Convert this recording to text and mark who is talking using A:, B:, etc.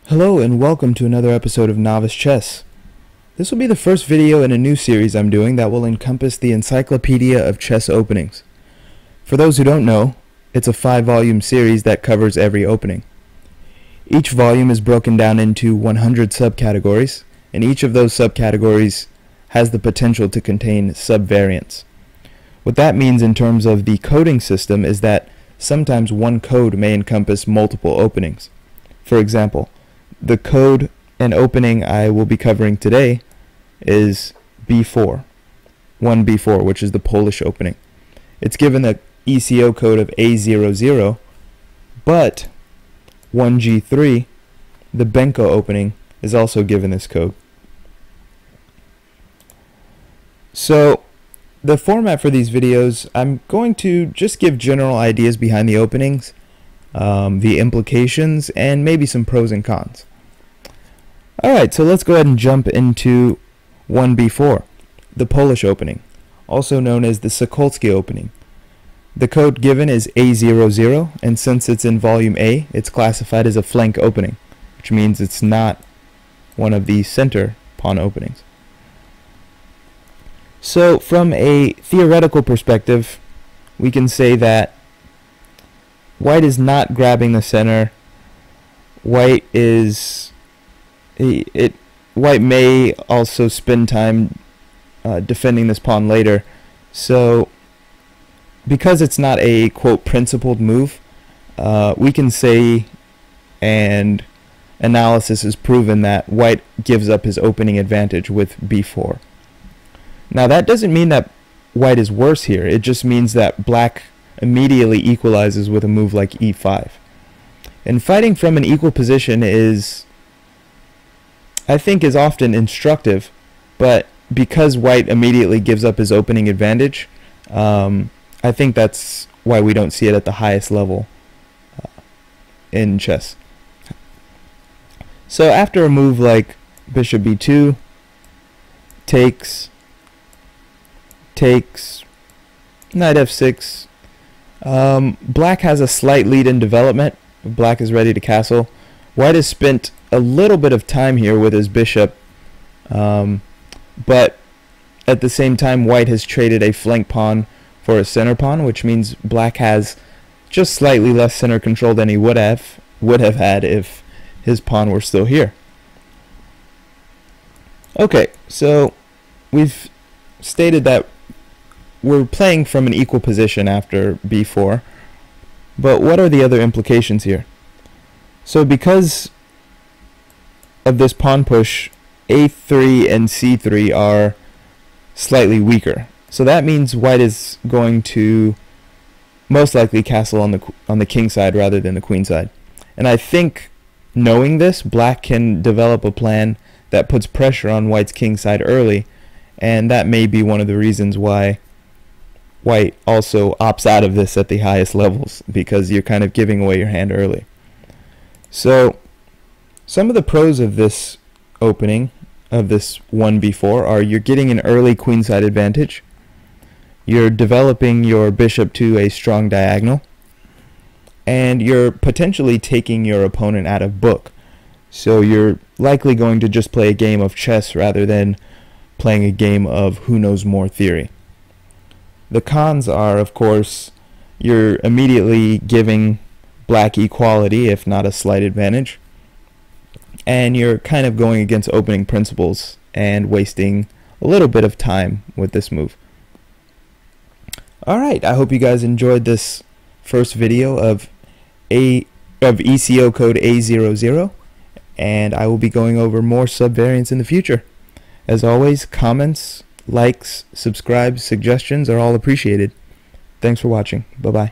A: Hello and welcome to another episode of Novice Chess. This will be the first video in a new series I'm doing that will encompass the encyclopedia of chess openings. For those who don't know, it's a 5-volume series that covers every opening. Each volume is broken down into 100 subcategories, and each of those subcategories has the potential to contain subvariants. What that means in terms of the coding system is that sometimes one code may encompass multiple openings. For example, the code and opening I will be covering today is B4, 1B4, which is the Polish opening. It's given the ECO code of A00, but 1G3, the Benko opening, is also given this code. So the format for these videos, I'm going to just give general ideas behind the openings, the implications, and maybe some pros and cons. Alright, so let's go ahead and jump into 1B4, the Polish opening, also known as the Sokolsky opening. The code given is A00, and since it's in volume A, it's classified as a flank opening, which means it's not one of the center pawn openings. So from a theoretical perspective, we can say that white is not grabbing the center. White may also spend time defending this pawn later. So because it's not a quote principled move, we can say, and analysis has proven, that white gives up his opening advantage with b4. Now that doesn't mean that white is worse here. It just means that black immediately equalizes with a move like e5. And fighting from an equal position I think is often instructive, but because white immediately gives up his opening advantage, I think that's why we don't see it at the highest level in chess. So after a move like bishop b2, takes, knight f6, black has a slight lead in development. Black is ready to castle. White has spent a little bit of time here with his bishop, but at the same time white has traded a flank pawn for a center pawn, which means black has just slightly less center control than he would have had if his pawn were still here. Okay, so we've stated that we're playing from an equal position after b4, but what are the other implications here? So because of this pawn push, a3 and c3 are slightly weaker. So that means white is going to most likely castle on the king side rather than the queen side. And I think, knowing this, black can develop a plan that puts pressure on white's king side early, and that may be one of the reasons why white also opts out of this at the highest levels, because you're kind of giving away your hand early. So some of the pros of this opening, of this 1b4, are you're getting an early queenside advantage, you're developing your bishop to a strong diagonal, and you're potentially taking your opponent out of book. So you're likely going to just play a game of chess rather than playing a game of who knows more theory. The cons are, of course, you're immediately giving black equality, if not a slight advantage, and you're kind of going against opening principles and wasting a little bit of time with this move. Alright, I hope you guys enjoyed this first video of ECO code A00, and I will be going over more subvariants in the future. As always, comments, likes, subscribe, suggestions are all appreciated. Thanks for watching. Bye-bye.